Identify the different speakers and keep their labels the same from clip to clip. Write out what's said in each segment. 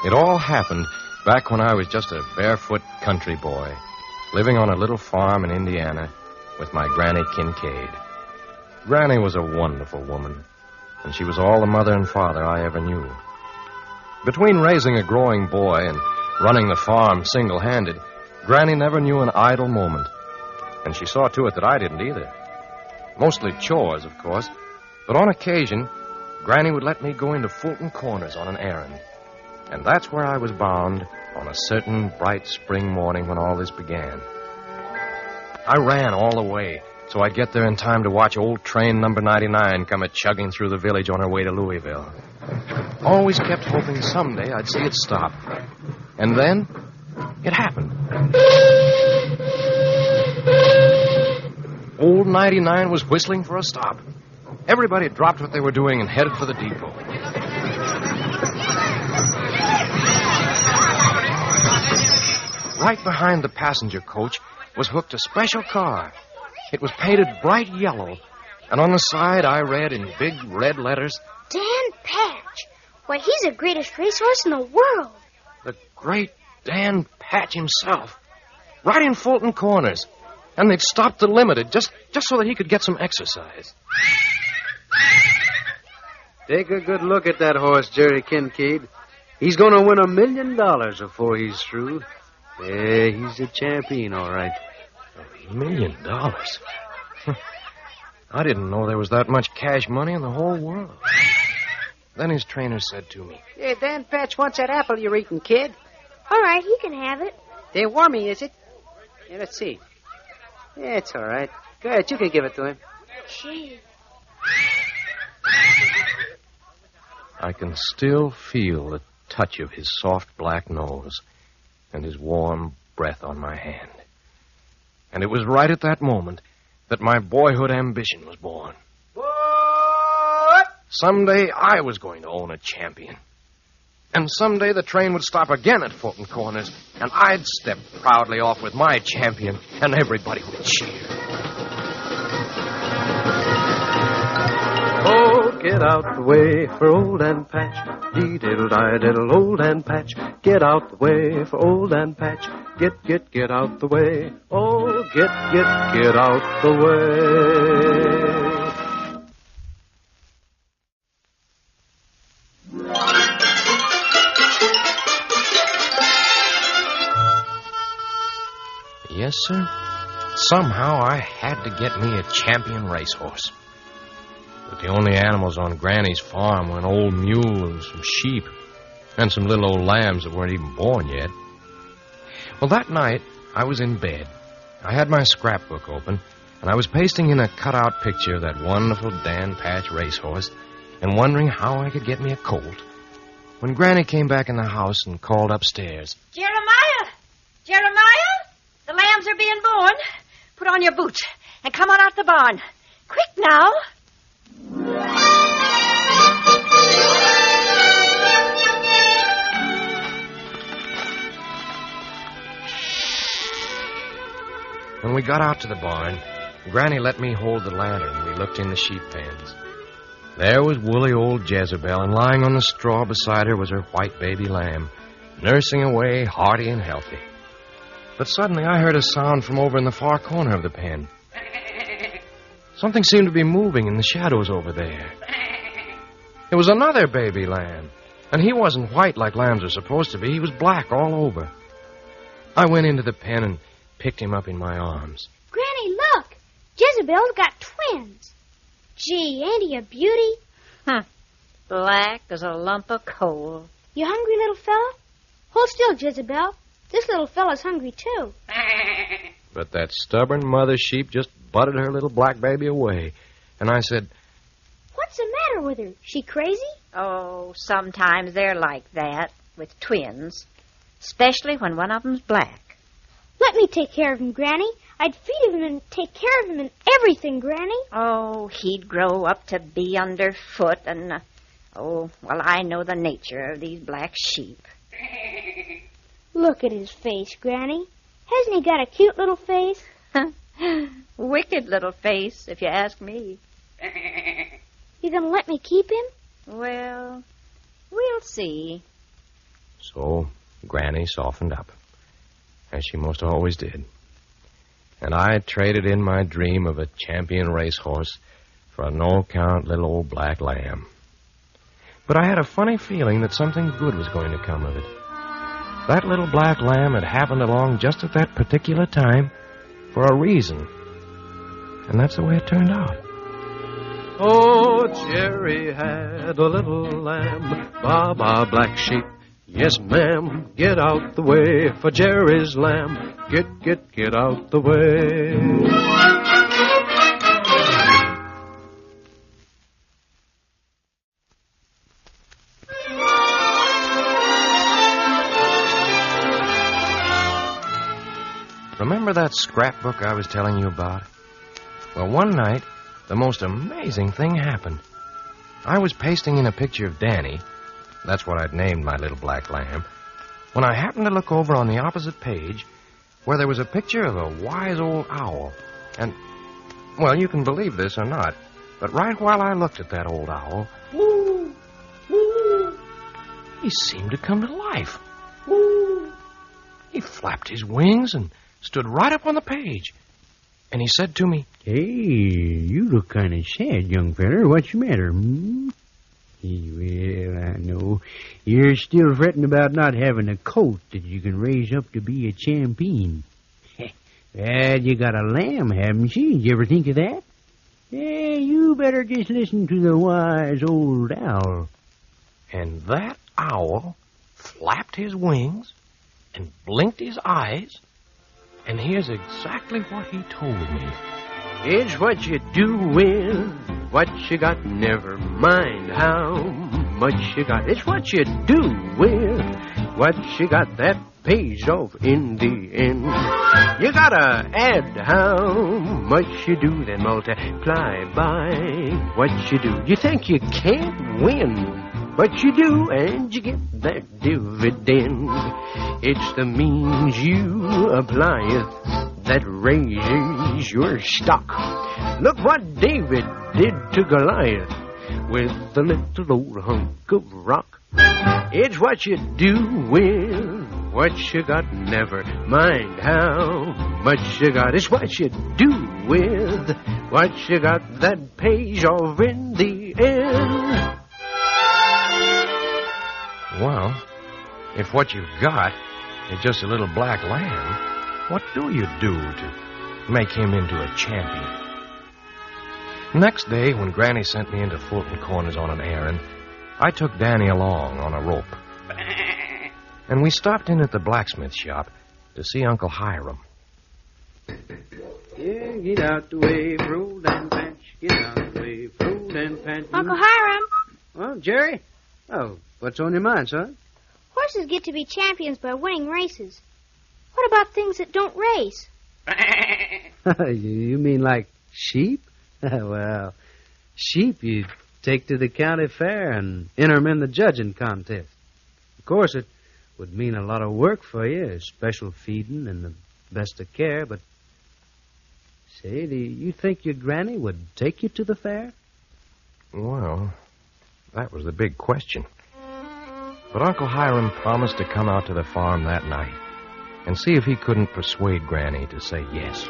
Speaker 1: It all happened back when I was just a barefoot country boy, living on a little farm in Indiana with my Granny Kincaid. Granny was a wonderful woman, and she was all the mother and father I ever knew. Between raising a growing boy and running the farm single-handed, Granny never knew an idle moment, and she saw to it that I didn't either. Mostly chores, of course, but on occasion, Granny would let me go into Fulton Corners on an errand. And that's where I was bound on a certain bright spring morning when all this began. I ran all the way so I'd get there in time to watch old train number 99 come a-chugging through the village on her way to Louisville. Always kept hoping someday I'd see it stop. And then, it happened. Old 99 was whistling for a stop. Everybody dropped what they were doing and headed for the depot. Right behind the passenger coach was hooked a special car. It was painted bright yellow, and on the side I read in big red letters,
Speaker 2: Dan Patch. Why, he's the greatest racehorse in the world.
Speaker 1: The great Dan Patch himself. Right in Fulton Corners. And they'd stopped the Limited just so that he could get some exercise.
Speaker 3: Take a good look at that horse, Jerry Kincaid. He's going to win $1 million before he's through. Yeah, he's a champion, all right.
Speaker 1: $1 million? I didn't know there was that much cash money in the whole world. Then his trainer said to me,
Speaker 4: Yeah, Dan Patch wants that apple you're eating, kid.
Speaker 2: All right, he can have it.
Speaker 4: They warm me, is it? Yeah, let's see. Yeah, it's all right. Go ahead, you can give it to him.
Speaker 2: Gee.
Speaker 1: I can still feel the touch of his soft black nose and his warm breath on my hand. And it was right at that moment that my boyhood ambition was born.
Speaker 4: What?
Speaker 1: Someday I was going to own a champion. And someday the train would stop again at Fulton Corners, and I'd step proudly off with my champion, and everybody would cheer.
Speaker 3: Oh, get out the way for old and Patch. Dee-diddle-di-diddle, old and Patch. Get out the way for old and Patch. Get out the way. Oh, get out the way.
Speaker 1: Yes, sir. Somehow I had to get me a champion racehorse. But the only animals on Granny's farm were an old mule and some sheep, and some little old lambs that weren't even born yet. Well, that night, I was in bed. I had my scrapbook open, and I was pasting in a cutout picture of that wonderful Dan Patch racehorse, and wondering how I could get me a colt, when Granny came back in the house and called upstairs.
Speaker 5: Jeremiah! The lambs are being born. Put on your boots and come on out the barn. Quick now.
Speaker 1: When we got out to the barn, Granny let me hold the lantern and we looked in the sheep pens. There was woolly old Jezebel, and lying on the straw beside her was her white baby lamb, nursing away hearty and healthy. But suddenly I heard a sound from over in the far corner of the pen. Something seemed to be moving in the shadows over there. It was another baby lamb, and he wasn't white like lambs are supposed to be. He was black all over. I went into the pen and picked him up in my arms.
Speaker 2: Granny, look. Jezebel's got twins. Gee, ain't he a beauty?
Speaker 5: Black as a lump of coal.
Speaker 2: You hungry, little fella? Hold still, Jezebel. This little fella's hungry, too.
Speaker 1: But that stubborn mother sheep just butted her little black baby away. And I said,
Speaker 2: What's the matter with her? She crazy?
Speaker 5: Oh, sometimes they're like that with twins, especially when one of them's black.
Speaker 2: Let me take care of him, Granny. I'd feed him and take care of him and everything, Granny.
Speaker 5: Oh, he'd grow up to be underfoot and, I know the nature of these black sheep.
Speaker 2: Look at his face, Granny. Hasn't he got a cute little face?
Speaker 5: Wicked little face, if you ask me.
Speaker 2: You gonna let me keep him?
Speaker 5: Well, we'll see.
Speaker 1: So Granny softened up, as she most always did. And I traded in my dream of a champion racehorse for a no-count little old black lamb. But I had a funny feeling that something good was going to come of it. That little black lamb had happened along just at that particular time for a reason. And that's the way it turned out.
Speaker 3: Oh, Jerry had a little lamb, Baba black sheep. Yes, ma'am, get out the way for Jerry's lamb. Get out the way.
Speaker 1: Remember that scrapbook I was telling you about? Well, one night, the most amazing thing happened. I was pasting in a picture of Danny. That's what I'd named my little black lamb. When I happened to look over on the opposite page, where there was a picture of a wise old owl. And, well, you can believe this or not, but right while I looked at that old owl, he seemed to come to life. He flapped his wings and stood right up on the page. And he said to me,
Speaker 6: "Hey, you look kind of sad, young feller. What's the matter, hmm?" Well, I know. You're still fretting about not having a coat that you can raise up to be a champion. Well, you got a lamb, haven't you? Did you ever think of that? Yeah, you better just listen to the wise old owl.
Speaker 1: And that owl flapped his wings and blinked his eyes, and here's exactly what he told me.
Speaker 3: It's what you do with what you got, never mind how much you got. It's what you do with what you got that pays off in the end. You gotta add how much you do, then multiply by what you do. You think you can't win, but you do, and you get that dividend. It's the means you apply that raises your stock. Look what David did to Goliath with the little old hunk of rock. It's what you do with what you got, never mind how much you got. It's what you do with what you got that pays off in the end.
Speaker 1: Well, if what you've got is just a little black lamb, what do you do to make him into a champion? Next day, when Granny sent me into Fulton Corners on an errand, I took Danny along on a rope. And we stopped in at the blacksmith shop to see Uncle Hiram.
Speaker 6: Yeah, get out the way for old and patch. Get out the way for old and patch.
Speaker 2: Uncle Hiram,
Speaker 6: Well, Jerry? Oh, what's on your mind, son?
Speaker 2: horses get to be champions by winning races. What about things that don't race?
Speaker 6: You mean like sheep? Well, sheep you take to the county fair and enter them in the judging contest. Of course, it would mean a lot of work for you, special feeding and the best of care, but say, do you think your granny would take you to the fair?
Speaker 1: Well, that was the big question. But Uncle Hiram promised to come out to the farm that night and see if he couldn't persuade Granny to say yes.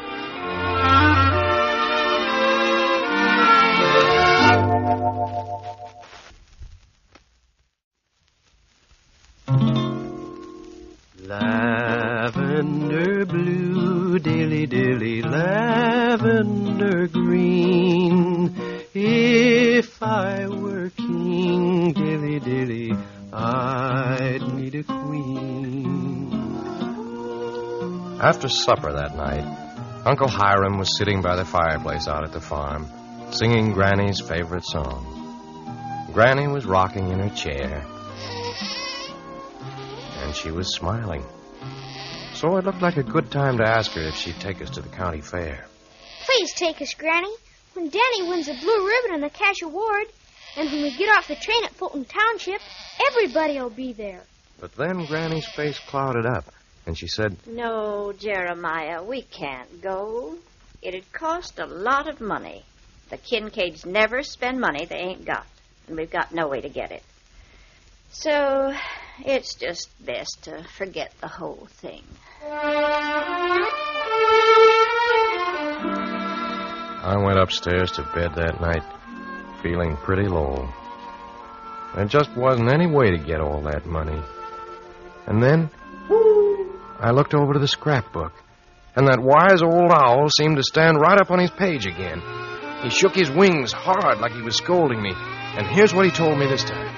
Speaker 3: Lavender blue, dilly dilly, lavender green. If I were king, dilly dilly, I'd need a queen.
Speaker 1: After supper that night, Uncle Hiram was sitting by the fireplace out at the farm, singing Granny's favorite song. Granny was rocking in her chair, and she was smiling. So it looked like a good time to ask her if she'd take us to the county fair.
Speaker 2: Please take us, Granny. When Danny wins the blue ribbon and the cash award, and when we get off the train at Fulton Township, everybody will be there.
Speaker 1: But then Granny's face clouded up, and she said,
Speaker 5: No, Jeremiah, we can't go. It'd cost a lot of money. The Kincaids never spend money they ain't got, and we've got no way to get it. So It's just best to forget the whole thing.
Speaker 1: I went upstairs to bed that night, feeling pretty low. There just wasn't any way to get all that money. And then I looked over to the scrapbook, and that wise old owl seemed to stand right up on his page again. He shook his wings hard like he was scolding me, and here's what he told me this time.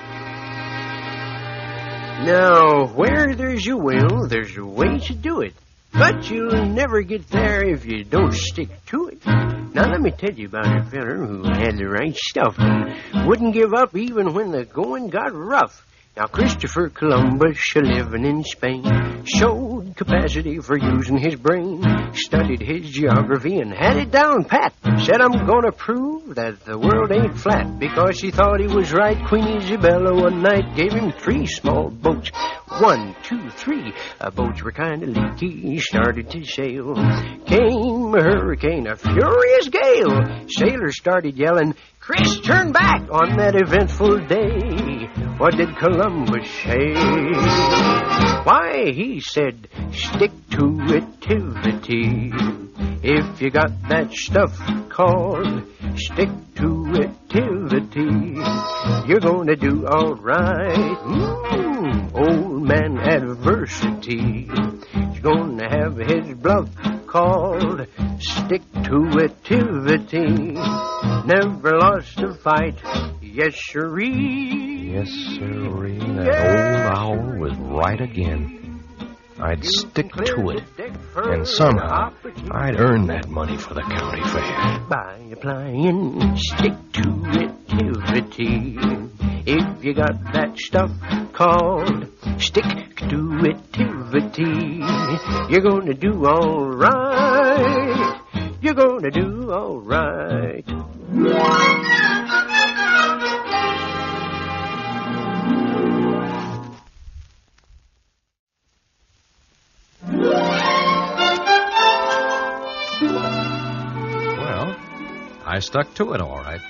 Speaker 6: Now, where there's a will, there's a way to do it. But you'll never get there if you don't stick to it. Now, let me tell you about a feller who had the right stuff and wouldn't give up even when the going got rough. Now, Christopher Columbus, living in Spain, showed capacity for using his brain, studied his geography and had it down pat. Said, I'm gonna prove that the world ain't flat. Because he thought he was right, Queen Isabella one night gave him 3 small boats. 1, 2, 3. Boats were kind of leaky. He started to sail. Came a hurricane, a furious gale. Sailors started yelling, Chris, turn back on that eventful day. What did Columbus say? Why, he said, stick to itivity. If you got that stuff called stick to itivity, you're gonna do all right. Old man adversity is gonna have his bluff called stick to itivity. Never lost a fight, yes sirree.
Speaker 1: Yes, sirree, that old owl was right again. I'd stick to it, and somehow I'd earn that money for the county fair.
Speaker 6: By applying stick to itivity. If you got that stuff called stick to itivity, you're gonna do all right. You're gonna do all right.
Speaker 1: Well, I stuck to it all right.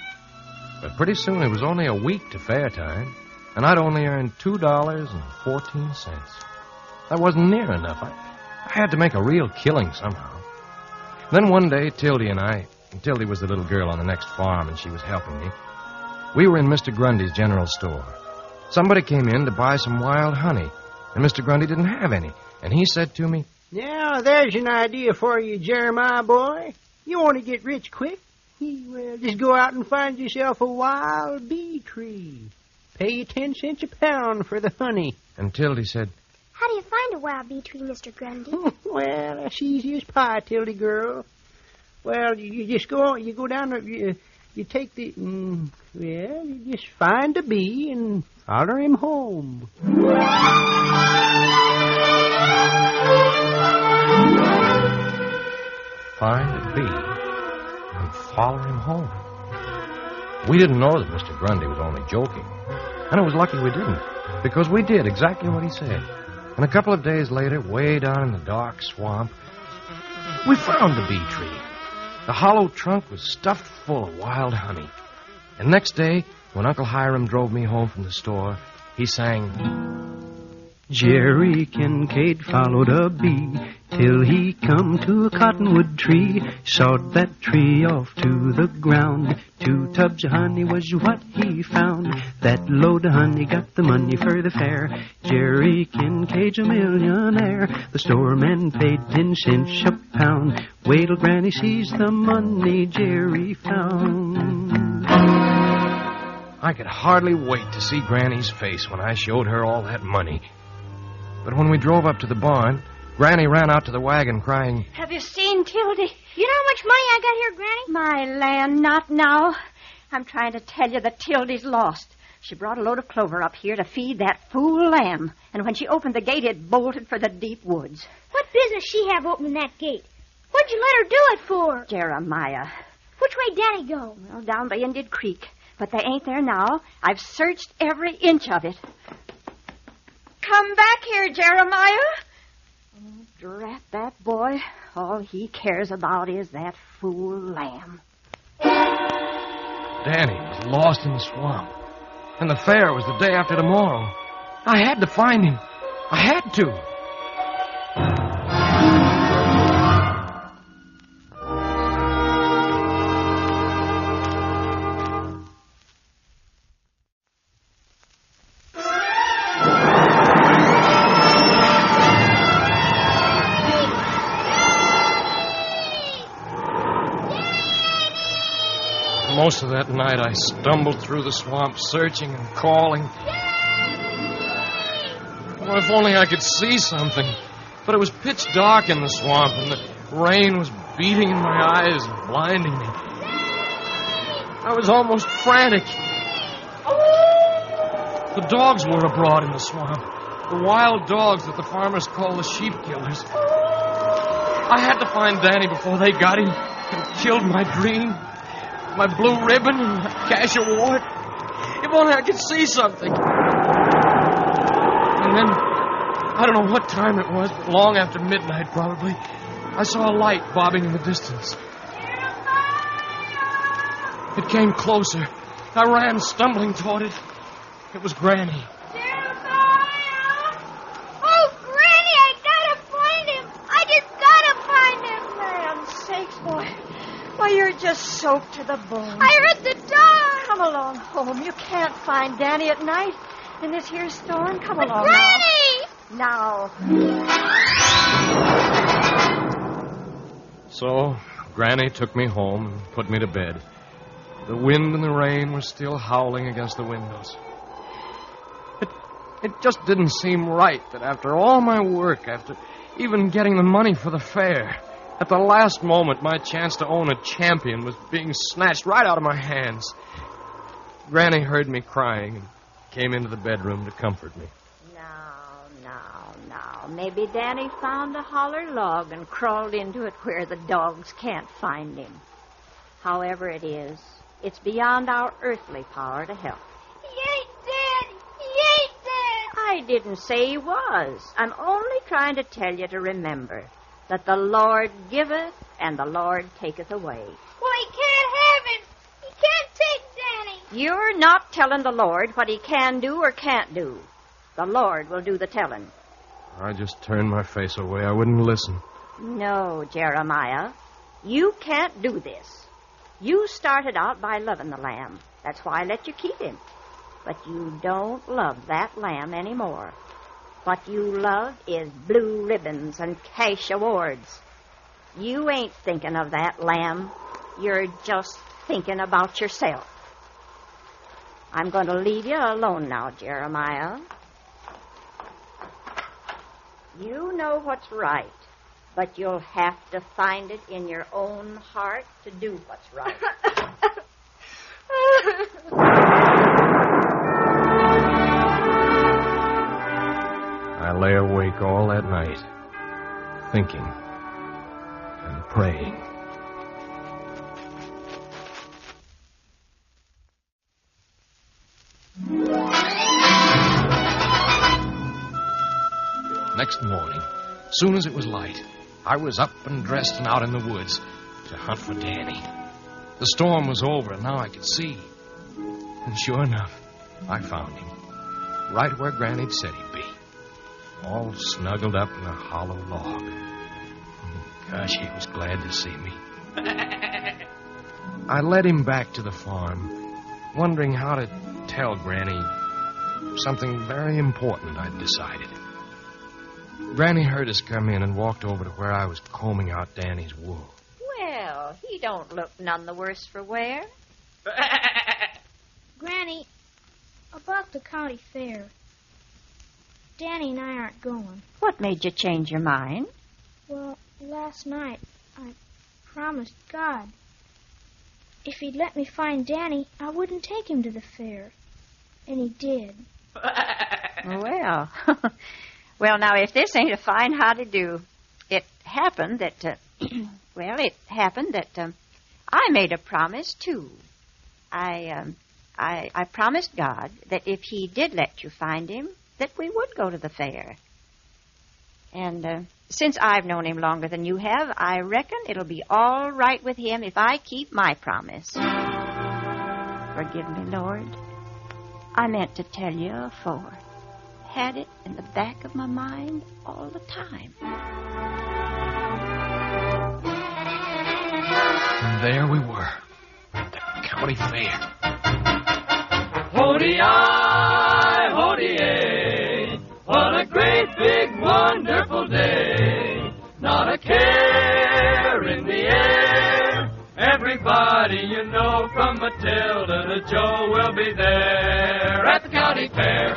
Speaker 1: But pretty soon it was only a week to fair time, and I'd only earned $2.14. That wasn't near enough. I had to make a real killing somehow. Then one day, Tildy was the little girl on the next farm, and she was helping me. We were in Mr. Grundy's general store. Somebody came in to buy some wild honey, and Mr. Grundy didn't have any. And he said to me,
Speaker 6: Now, there's an idea for you, Jeremiah boy. You want to get rich quick? Well, just go out and find yourself a wild bee tree. Pay you 10 cents a pound for the honey.
Speaker 1: And Tildy said,
Speaker 2: How do you find a wild bee tree, Mr. Grundy?
Speaker 6: Well, that's easy as pie, Tildy girl. Well, you just go down, you take the, you just find a bee and follow him home.
Speaker 1: Find a bee and follow him home. We didn't know that Mr. Grundy was only joking. And it was lucky we didn't, because we did exactly what he said. And a couple of days later, way down in the dark swamp, we found the bee tree. The hollow trunk was stuffed full of wild honey. And next day, when Uncle Hiram drove me home from the store, he sang,
Speaker 6: Jerry Kincaid followed a bee till he come to a cottonwood tree, sawed that tree off to the ground. 2 tubs of honey was what he found. That load of honey got the money for the fair. Jerry Kincaid's a millionaire. The storeman paid 10 cents a pound. Wait till Granny sees the money Jerry found.
Speaker 1: I could hardly wait to see Granny's face when I showed her all that money. But when we drove up to the barn, Granny ran out to the wagon crying,
Speaker 5: Have you seen Tildy?
Speaker 2: You know how much money I got here, Granny?
Speaker 5: My land, not now. I'm trying to tell you that Tildy's lost. She brought a load of clover up here to feed that fool lamb. And when she opened the gate, it bolted for the deep woods.
Speaker 2: What business she have opening that gate? What'd you let her do it for?
Speaker 5: Jeremiah.
Speaker 2: Which way Danny go?
Speaker 5: Well, down by Indian Creek. But they ain't there now. I've searched every inch of it. Come back here, Jeremiah. Oh, drat that boy. All he cares about is that fool lamb.
Speaker 1: Danny was lost in the swamp. And the fair was the day after tomorrow. I had to find him. I had to. Most of that night, I stumbled through the swamp, searching and calling. Well, if only I could see something. But it was pitch dark in the swamp, and the rain was beating in my eyes and blinding me. I was almost frantic. The dogs were abroad in the swamp. The wild dogs that the farmers call the sheep killers. I had to find Danny before they got him and killed my dream. My blue ribbon and my cash award. If only I could see something. And then, I don't know what time it was, but long after midnight probably, I saw a light bobbing in the distance. It came closer. I ran stumbling toward it. It was Granny.
Speaker 2: Oh, Granny, I gotta find him. I just gotta find him.
Speaker 5: Land's sakes, boy. Why, you're just soaked to the bone.
Speaker 2: I heard the dog.
Speaker 5: Come along home. You can't find Danny at night in this here storm. Come along
Speaker 2: Granny!
Speaker 5: now.
Speaker 1: So, Granny took me home and put me to bed. The wind and the rain were still howling against the windows. It just didn't seem right that after all my work, after even getting the money for the fair, at the last moment, my chance to own a champion was being snatched right out of my hands. Granny heard me crying and came into the bedroom to comfort me.
Speaker 5: Now. Maybe Danny found a holler log and crawled into it where the dogs can't find him. However it is, it's beyond our earthly power to help.
Speaker 2: He ain't dead. He ain't dead.
Speaker 5: I didn't say he was. I'm only trying to tell you to remember that the Lord giveth and the Lord taketh away.
Speaker 2: Well, he can't have him. He can't take Danny.
Speaker 5: You're not telling the Lord what he can do or can't do. The Lord will do the telling.
Speaker 1: I just turned my face away. I wouldn't listen.
Speaker 5: No, Jeremiah, you can't do this. You started out by loving the lamb. That's why I let you keep him. But you don't love that lamb anymore. What you love is blue ribbons and cash awards. You ain't thinking of that lamb. You're just thinking about yourself. I'm going to leave you alone now, Jeremiah. You know what's right, but you'll have to find it in your own heart to do what's right.
Speaker 1: I lay awake all that night, thinking and praying. Next morning, soon as it was light, I was up and dressed and out in the woods to hunt for Danny. The storm was over, and now I could see. And sure enough, I found him, right where Granny'd said he'd be, all snuggled up in a hollow log. Gosh, he was glad to see me. I led him back to the farm, wondering how to tell Granny something very important I'd decided. Granny heard us come in and walked over to where I was combing out Danny's wool.
Speaker 5: Well, he don't look none the worse for wear.
Speaker 2: Granny, about the county fair. Danny and I aren't going.
Speaker 5: What made you change your mind?
Speaker 2: Well, last night I promised God if he'd let me find Danny, I wouldn't take him to the fair. And he did.
Speaker 5: Well, well, now, if this ain't a fine how-to-do, it happened that, I made a promise, too. I promised God that if he did let you find him, that we would go to the fair. And since I've known him longer than you have, I reckon it'll be all right with him if I keep my promise. Forgive me, Lord. I meant to tell you afore. had it in the back of my mind all the time.
Speaker 1: And there we were, at the county fair.
Speaker 7: Hody-I, hody-ay, what a great big wonderful day. Not a care in the air. Everybody you know from Matilda to Joe will be there at the county fair.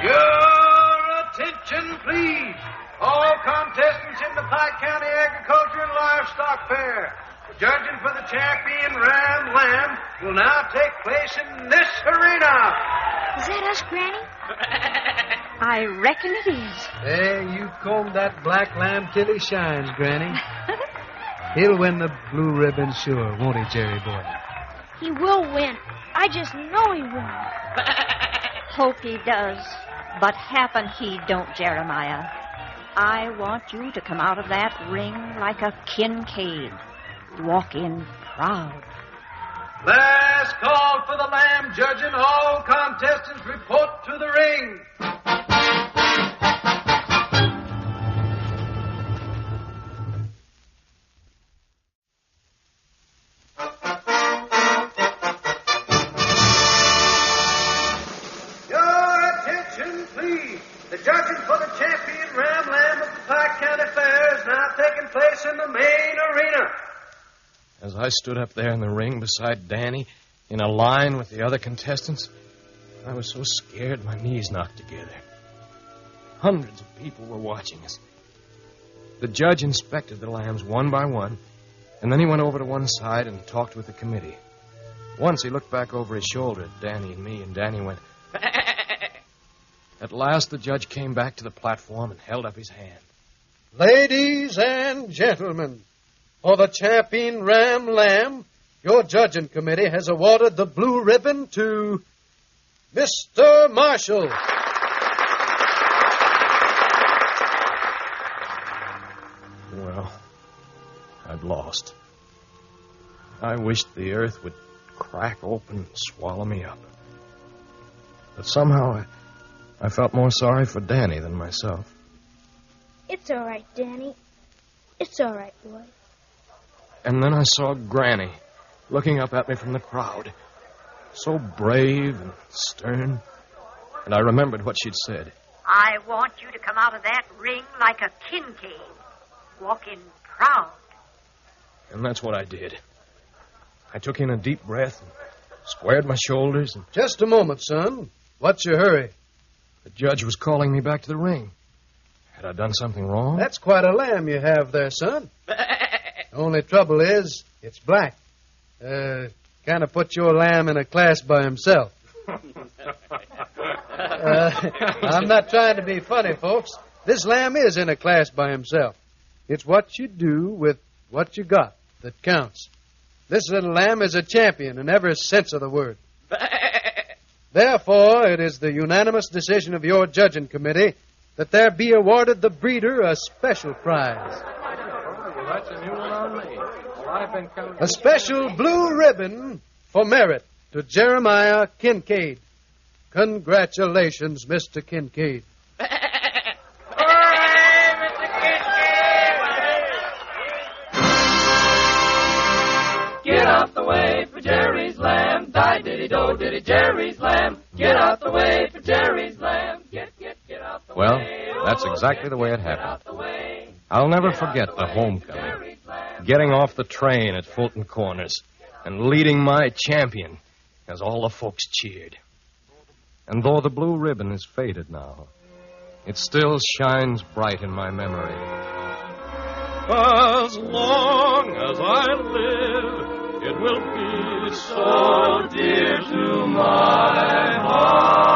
Speaker 8: Your attention, please. All contestants in the Pike County Agriculture and Livestock Fair. The judging for the champion Ram Lamb will now take place in this arena.
Speaker 2: Is that us, Granny?
Speaker 5: I reckon it is.
Speaker 3: There, you comb that black lamb till he shines, Granny. He'll win the blue ribbon sure, won't he, Jerry boy?
Speaker 2: He will win. I just know he will.
Speaker 5: Hope he does. But happen he don't, Jeremiah. I want you to come out of that ring like a Kincaid. Walk in proud.
Speaker 8: Last call for the lamb judging. All contestants report to the ring. Your attention, please. The judging for the champion Ram Lamb of the Pike County Fair is now taking place in the main arena.
Speaker 1: As I stood up there in the ring beside Danny, in a line with the other contestants, I was so scared my knees knocked together. Hundreds of people were watching us. The judge inspected the lambs one by one, and then he went over to one side and talked with the committee. Once he looked back over his shoulder at Danny and me, and Danny went... At last, the judge came back to the platform and held up his hand.
Speaker 3: Ladies and gentlemen, for the champion Ram Lamb, your judging committee has awarded the blue ribbon to Mr. Marshall.
Speaker 1: Well, I'd lost. I wished the earth would crack open and swallow me up. But somehow I felt more sorry for Danny than myself.
Speaker 2: It's all right, Danny. It's all right, boy.
Speaker 1: And then I saw Granny looking up at me from the crowd, so brave and stern. And I remembered what she'd said.
Speaker 5: I want you to come out of that ring like a Kincaid. Walk in proud.
Speaker 1: And that's what I did. I took in a deep breath and squared my shoulders. And
Speaker 3: Just a moment, son. What's your hurry?
Speaker 1: the judge was calling me back to the ring. Had I done something wrong?
Speaker 3: That's quite a lamb you have there, son. Only trouble is, it's black. Kind of put your lamb in a class by himself. I'm not trying to be funny, folks. This lamb is in a class by himself. It's what you do with what you got that counts. This little lamb is a champion in every sense of the word. Therefore, it is the unanimous decision of your judging committee that there be awarded the breeder a special prize.
Speaker 1: That's a new one on me.
Speaker 3: A special blue ribbon for merit to Jeremiah Kincaid. Congratulations, Mr. Kincaid.
Speaker 7: Get out the way for Jerry's lamb. Die-diddy-do, diddy Jerry's lamb. Get out the way for Jerry's lamb. Get out the
Speaker 1: Well,
Speaker 7: way.
Speaker 1: that's exactly the way it
Speaker 7: Get
Speaker 1: happened.
Speaker 7: out the way.
Speaker 1: I'll never forget the homecoming. Getting off the train at Fulton Corners and leading my champion as all the folks cheered. And though the blue ribbon is faded now, it still shines bright in my memory. As long as I live, it will be so dear to my heart.